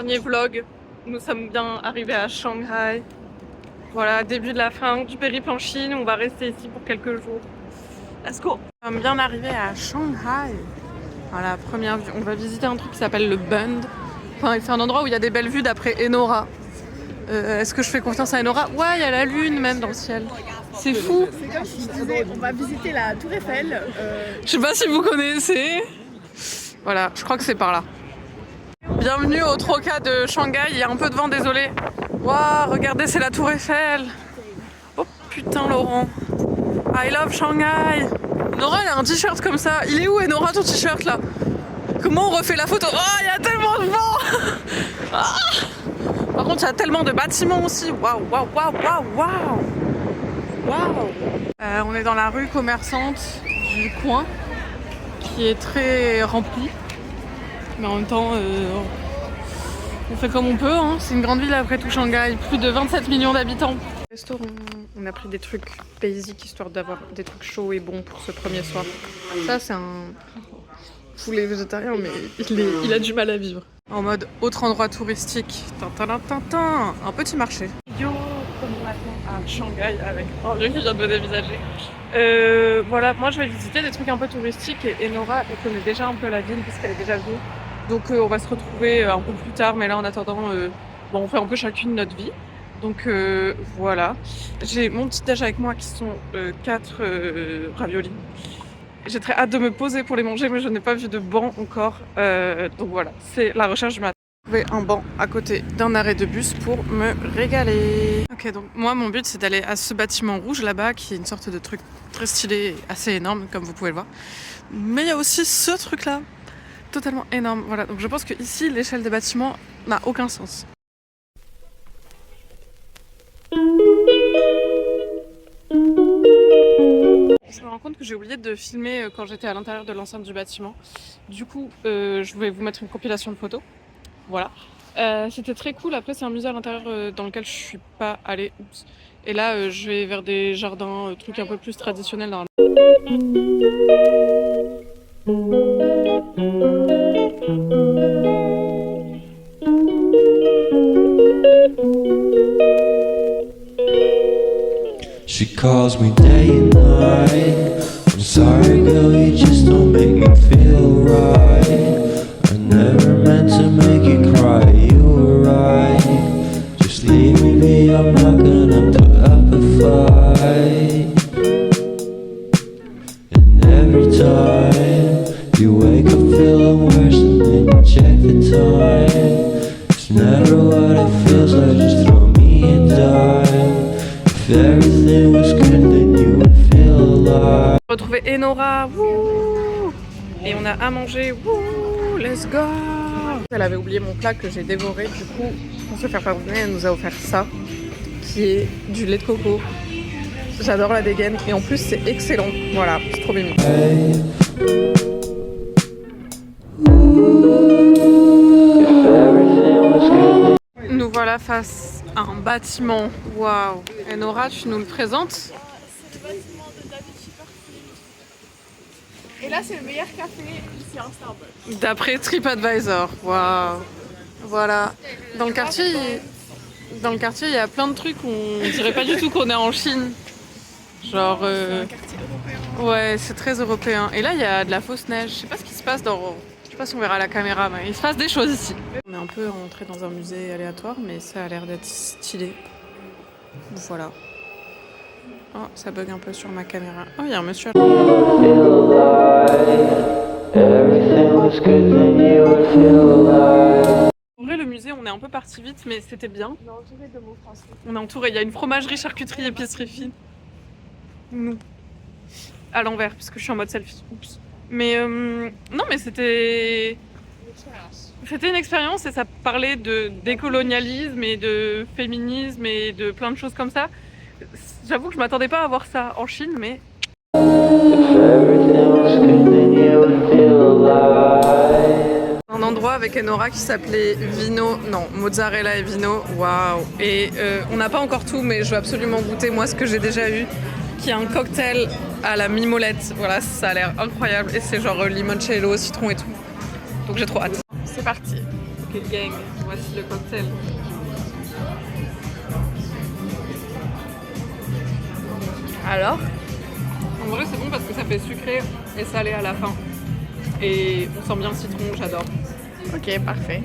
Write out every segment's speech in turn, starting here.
Dernier vlog, nous sommes bien arrivés à Shanghai. Voilà, début de la fin du périple en Chine, on va rester ici pour quelques jours. Let's go! Nous sommes bien arrivés à Shanghai. Voilà, première vue, on va visiter un truc qui s'appelle le Bund. Enfin, c'est un endroit où il y a des belles vues d'après Enora. Est-ce que je fais confiance à Enora? Ouais, il y a la lune même dans le ciel. C'est fou! C'est comme si je disais, on va visiter la Tour Eiffel. Je sais pas si vous connaissez. Voilà, je crois que c'est par là. Bienvenue au Troca de Shanghai, il y a un peu de vent, désolé. Waouh, regardez, c'est la Tour Eiffel. Oh putain, Laurent. I love Shanghai. Nora, il a un t-shirt comme ça. Il est où, Nora, ton t-shirt là? Comment on refait la photo? Oh, il y a tellement de vent. Ah. Par contre, il y a tellement de bâtiments aussi. Waouh, waouh, waouh, waouh, waouh. Waouh. On est dans la rue commerçante du coin, qui est très remplie. Mais en même temps, on fait comme on peut, hein. C'est une grande ville après tout Shanghai, plus de 27 millions d'habitants. Restaurant, on a pris des trucs basiques histoire d'avoir des trucs chauds et bons pour ce premier soir. Ça c'est un poulet végétarien mais il a du mal à vivre. En mode autre endroit touristique, tintin, un petit marché. Yo, comme on attend à Shanghai avec Henri qui vient de me dévisager. Voilà, moi je vais visiter des trucs un peu touristiques et Nora elle connaît déjà un peu la ville puisqu'elle est déjà venue. Donc on va se retrouver un peu plus tard, mais là en attendant, on fait un peu chacune notre vie. Donc voilà. J'ai mon petit déj avec moi qui sont 4 raviolis. J'ai très hâte de me poser pour les manger, mais je n'ai pas vu de banc encore. Donc voilà, c'est la recherche du matin. J'ai trouvé un banc à côté d'un arrêt de bus pour me régaler. Ok, donc moi mon but c'est d'aller à ce bâtiment rouge là-bas, qui est une sorte de truc très stylé et assez énorme, comme vous pouvez le voir. Mais il y a aussi ce truc là. Totalement énorme, voilà, donc je pense que ici l'échelle des bâtiments n'a aucun sens. Je me rends compte que j'ai oublié de filmer quand j'étais à l'intérieur de l'enceinte du bâtiment. Du coup, je vais vous mettre une compilation de photos. Voilà. C'était très cool. Après, c'est un musée à l'intérieur dans lequel je suis pas allée. Oups. Et là, je vais vers des jardins, trucs un peu plus traditionnels dans She calls me day and night. I'm sorry girl, you just don't make me feel right. I never meant to make you cry, you were right. Just leave me be, I'm not gonna put up a fight. And every time you wake up feeling worse and then you check the time. It's never what it feels like, just throw me a dime. If everything was good then you would feel alive. Retrouver Enora, wouh, et on a à manger, wouh, let's go. Elle avait oublié mon plat que j'ai dévoré, du coup, pour se faire pardonner, elle nous a offert ça, qui est du lait de coco. J'adore la dégaine, et en plus c'est excellent, voilà, c'est trop mimi. Nous voilà face à un bâtiment, waouh. Enora, tu nous le présentes? Et là, c'est le meilleur café ici à Starbucks. D'après TripAdvisor, waouh. Voilà. Dans le quartier, il y a plein de trucs où on dirait pas du tout qu'on est en Chine. Genre. C'est un quartier européen. Ouais, c'est très européen. Et là, il y a de la fausse neige. Je sais pas ce qui se passe dans. Je sais pas si on verra à la caméra, mais il se passe des choses ici. On est un peu rentré dans un musée aléatoire, mais ça a l'air d'être stylé. Voilà. Oh, ça bug un peu sur ma caméra. Oh, il y a un monsieur. En vrai, le musée, on est un peu parti vite, mais c'était bien. On est entouré de mots français. On est entouré. Il y a une fromagerie, charcuterie, épicerie fine. Nous. À l'envers, puisque je suis en mode selfie. Oups. Mais non, mais c'était une expérience et ça parlait de décolonialisme et de féminisme et de plein de choses comme ça. J'avoue que je m'attendais pas à voir ça en Chine, mais un endroit avec Enora qui s'appelait Mozzarella et Vino, waouh. Et on n'a pas encore tout, mais je veux absolument goûter moi ce que j'ai déjà eu, qui est un cocktail à la mimolette. Voilà, ça a l'air incroyable et c'est genre limoncello, citron et tout. Donc j'ai trop hâte. C'est parti. Rocket Gang. Voici le cocktail. Alors? En vrai, c'est bon parce que ça fait sucré et salé à la fin. Et on sent bien le citron, j'adore. Ok, parfait.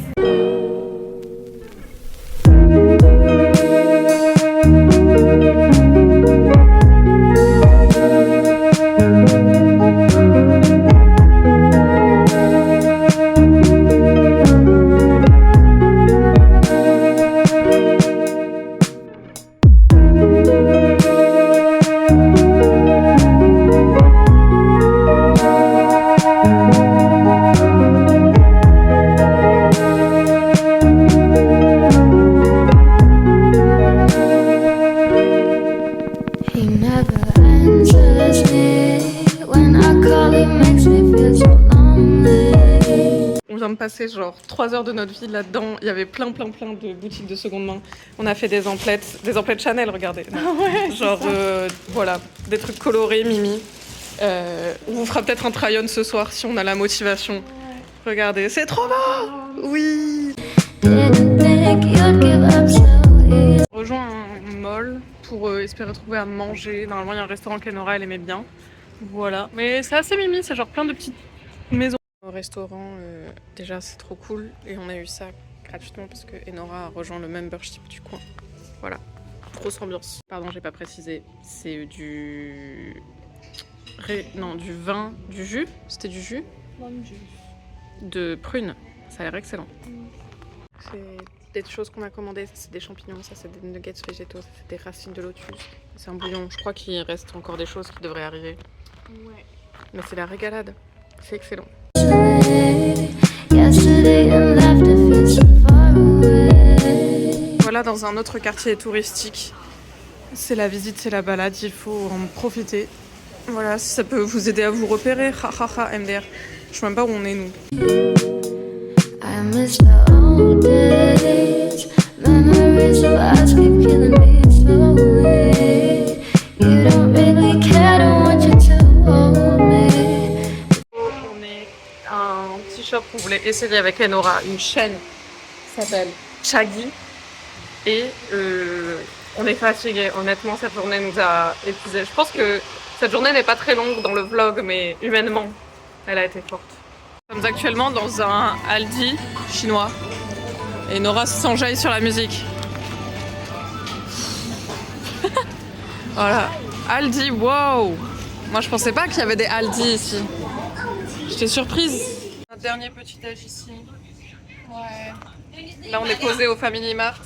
He never answers me. When I call, he makes me feel so lonely. On vient de passer genre 3 heures de notre vie là-dedans. Il y avait plein de boutiques de seconde main. On a fait des emplettes Chanel, regardez. Ouais, Genre, voilà, des trucs colorés, mimi. On vous fera peut-être un try-on ce soir si on a la motivation. Regardez, c'est trop beau! Oui! Didn't think you'd give up so easy. On rejoint un mall pour espérer trouver à manger. Normalement, il y a un restaurant qu'Enora elle aimait bien. Voilà. Mais c'est assez mimi, c'est genre plein de petites maisons. Au restaurant, déjà, c'est trop cool. Et on a eu ça gratuitement parce que Enora a rejoint le membership du coin. Voilà. Grosse ambiance. Pardon, j'ai pas précisé. C'est du... Non, du vin, du jus. C'était du jus de prune. Ça a l'air excellent. C'est des choses qu'on a commandées. Ça, c'est des champignons, ça, c'est des nuggets végétaux, ça, c'est des racines de lotus. C'est un bouillon. Je crois qu'il reste encore des choses qui devraient arriver. Ouais. Mais c'est la régalade. C'est excellent. Yesterday and laughter feels so far away. Voilà, dans un autre quartier touristique. C'est la visite, c'est la balade. Il faut en profiter. Voilà, si ça peut vous aider à vous repérer. MDR. Je sais même pas où on est, nous. I miss the old days. Memories of us keep killing me slowly. You don't really care, don't want you to hold me. On est à un petit shop qu'on voulait essayer avec Enora, une chaîne qui s'appelle Chaggy. Et on est fatigué. Honnêtement, cette journée nous a épuisés. Je pense que cette journée n'est pas très longue dans le vlog, mais humainement, elle a été forte. Nous sommes actuellement dans un Aldi chinois. Et Nora s'enjaille sur la musique. Voilà. Aldi, wow! Moi, je pensais pas qu'il y avait des Aldi ici. J'étais surprise. Un dernier petit déj ici. Ouais. Là, on est posé au Family Mart.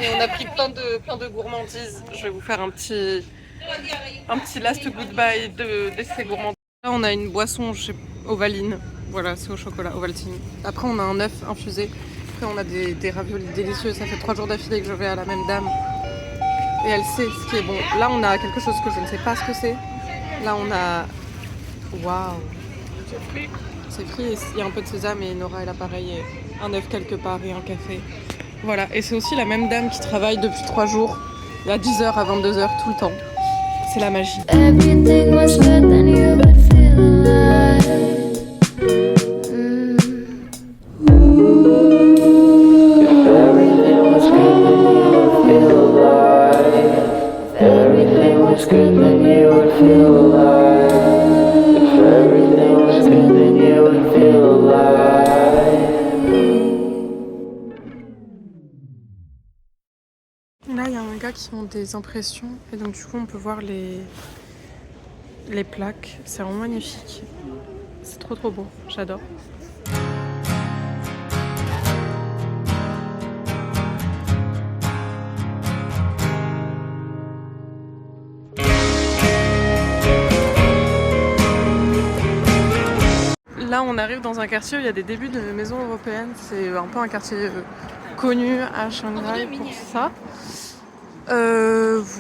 Et on a pris plein de gourmandises. Je vais vous faire un petit last goodbye de ces gourmandises. Là, on a une boisson Ovaline. Voilà, c'est au chocolat, Ovaltine. Après, on a un œuf infusé. Après, on a des raviolis délicieux. Ça fait 3 jours d'affilée que je vais à la même dame. Et elle sait ce qui est bon. Là, on a quelque chose que je ne sais pas ce que c'est. Là, on a... Waouh! C'est frit. C'est frit. Il y a un peu de sésame et Nora, elle a pareil. Et un œuf quelque part et un café. Voilà. Et c'est aussi la même dame qui travaille depuis 3 jours. Il y a 10h à 22h tout le temps. C'est la magie. Everything was good, then you would feel alive. Là, il y a un gars qui monte des impressions et donc du coup, on peut voir les plaques. C'est vraiment magnifique. C'est trop beau. J'adore. Là, on arrive dans un quartier où il y a des débuts de maisons européennes. C'est un peu un quartier connu à Shanghai pour ça.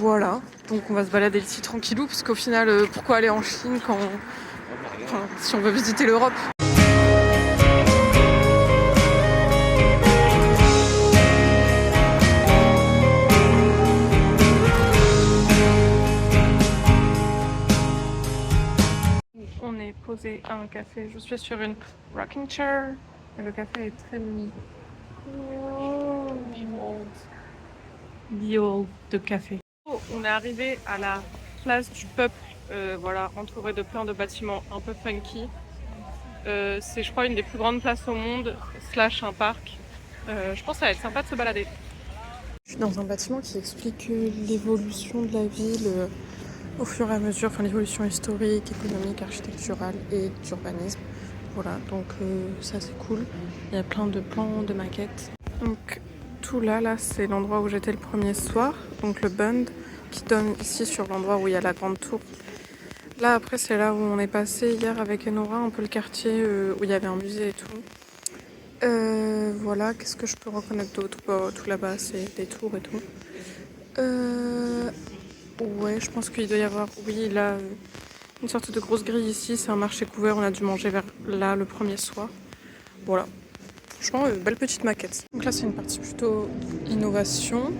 Voilà. Donc on va se balader ici tranquillou, parce qu'au final, pourquoi aller en Chine quand... Enfin, si on veut visiter l'Europe. On est posé à un café. Je suis sur une rocking chair et le café est très mini. Bio de café. On est arrivé à la place du peuple, voilà, entouré de plein de bâtiments un peu funky. C'est, je crois, une des plus grandes places au monde, / un parc. Je pense que ça va être sympa de se balader. Je suis dans un bâtiment qui explique l'évolution de la ville au fur et à mesure, enfin l'évolution historique, économique, architecturale et d'urbanisme. Voilà, donc ça c'est cool. Il y a plein de plans, de maquettes. Donc tout là c'est l'endroit où j'étais le premier soir, donc le Bund, qui donne ici sur l'endroit où il y a la grande tour. Là après c'est là où on est passé hier avec Enora, un peu le quartier où il y avait un musée et tout. Voilà, qu'est-ce que je peux reconnaître d'autre? Tout là-bas c'est des tours et tout. Ouais, je pense qu'il doit y avoir, oui là, une sorte de grosse grille ici, c'est un marché couvert, on a dû manger vers là le premier soir. Voilà. Franchement, belle petite maquette. Donc là, c'est une partie plutôt innovation.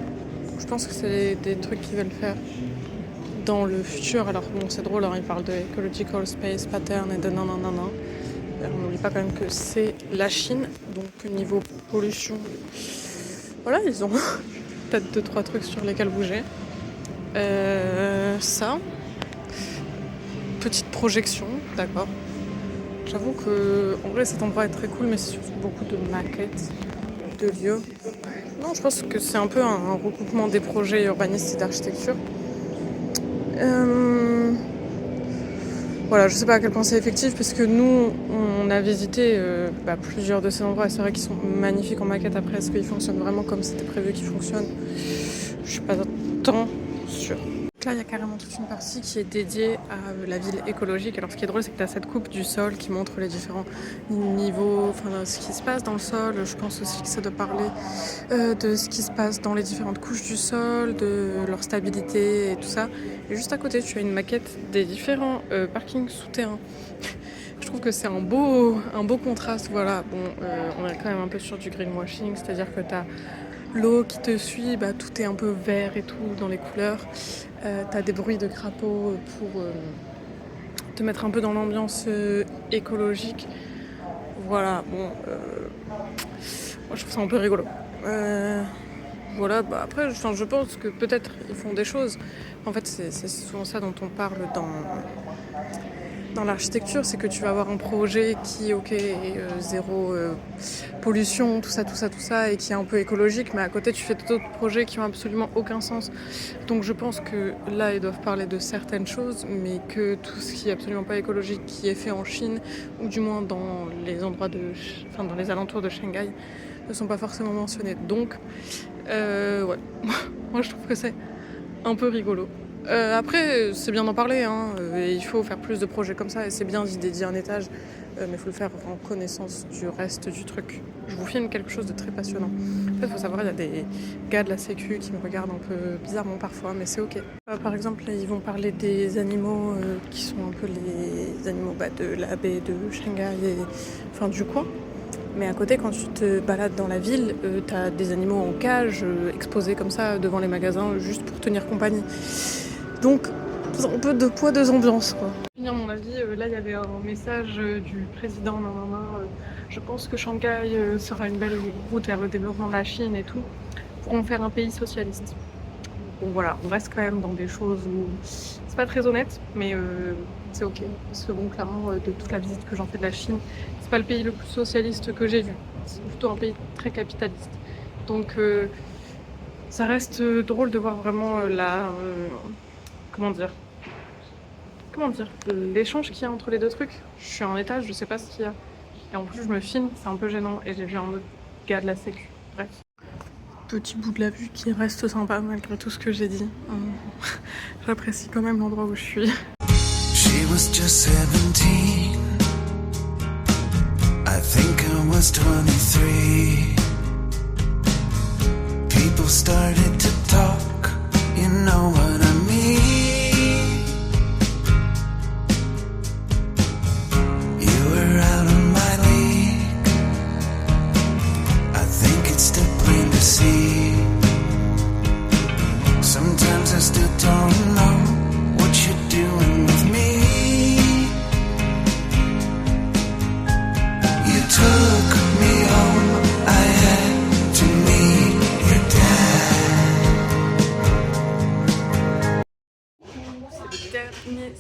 Je pense que c'est des trucs qu'ils veulent faire dans le futur. Alors bon, c'est drôle, hein, ils parlent de Ecological Space Pattern et de non. On n'oublie pas quand même que c'est la Chine. Donc niveau pollution, voilà, ils ont peut-être 2-3 trucs sur lesquels bouger. Ça. Petite projection, d'accord. J'avoue que en vrai cet endroit est très cool, mais c'est surtout beaucoup de maquettes, de lieux. Non, je pense que c'est un peu un recoupement des projets urbanistes et d'architecture. Voilà, je sais pas à quel point c'est effectif, parce que nous, on a visité plusieurs de ces endroits, et c'est vrai qu'ils sont magnifiques en maquette. Après, est-ce qu'ils fonctionnent vraiment comme c'était prévu qu'ils fonctionnent? Je suis pas tant sûre. Là, il y a carrément toute une partie qui est dédiée à la ville écologique. Alors, ce qui est drôle, c'est que tu as cette coupe du sol qui montre les différents niveaux, enfin, ce qui se passe dans le sol. Je pense aussi que ça doit parler de ce qui se passe dans les différentes couches du sol, de leur stabilité et tout ça. Et juste à côté, tu as une maquette des différents parkings souterrains. Je trouve que c'est un beau contraste. Voilà, bon, on est quand même un peu sur du greenwashing, c'est-à-dire que tu as l'eau qui te suit, tout est un peu vert et tout dans les couleurs. T'as des bruits de crapauds pour te mettre un peu dans l'ambiance écologique. Voilà, bon, moi je trouve ça un peu rigolo. Voilà, après, je pense que peut-être ils font des choses. En fait, c'est souvent ça dont on parle dans l'architecture, c'est que tu vas avoir un projet qui, est zéro pollution, tout ça, et qui est un peu écologique, mais à côté, tu fais d'autres projets qui ont absolument aucun sens. Donc je pense que là, ils doivent parler de certaines choses, mais que tout ce qui est absolument pas écologique, qui est fait en Chine, ou du moins dans les endroits dans les alentours de Shanghai, ne sont pas forcément mentionnés. Donc, ouais, moi je trouve que c'est un peu rigolo. Après, c'est bien d'en parler, hein, et il faut faire plus de projets comme ça, et c'est bien d'y dédier un étage, mais il faut le faire en connaissance du reste du truc. Je vous filme quelque chose de très passionnant. En fait, il faut savoir, il y a des gars de la sécu qui me regardent un peu bizarrement parfois, mais c'est ok. Par exemple, là, ils vont parler des animaux qui sont un peu les animaux de la baie de Shanghai, enfin du coin. Mais à côté, quand tu te balades dans la ville, t'as des animaux en cage exposés comme ça devant les magasins, juste pour tenir compagnie. Donc, un peu de poids, deux ambiances, quoi. À mon avis, là, il y avait un message du président, je pense que Shanghai sera une belle route vers le développement de la Chine et tout, pour en faire un pays socialiste. Bon, voilà, on reste quand même dans des choses où c'est pas très honnête, mais c'est ok. Parce que bon, clairement, de toute la visite que j'en fais de la Chine, c'est pas le pays le plus socialiste que j'ai vu. C'est plutôt un pays très capitaliste. Donc, ça reste drôle de voir vraiment comment dire, l'échange qu'il y a entre les deux trucs. Je suis en étage, je sais pas ce qu'il y a. Et en plus, je me filme, c'est un peu gênant. Et j'ai vu un autre gars de la sécu. Bref. Petit bout de la vue qui reste sympa malgré tout ce que j'ai dit. J'apprécie quand même l'endroit où je suis. She was just 17. I think I was 23. People started to talk, you know what I mean. You were out of my league. I think it's still plain to see. Sometimes I still don't know what you're doing with me. You took me home, I had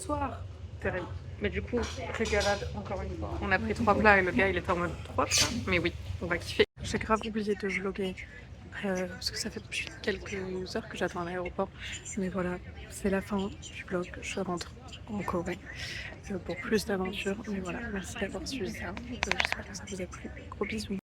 soir. Terrible. Mais du coup, régalade encore une fois. On a pris 3 plats et le gars il était en mode 3 plats. Mais oui, on va kiffer. J'ai grave oublié de vlogger parce que ça fait depuis quelques heures que j'attends à l'aéroport. Mais voilà, c'est la fin du vlog. Je rentre en Corée pour plus d'aventures. Mais voilà, merci d'avoir suivi ça. J'espère que ça vous a plu. Gros bisous.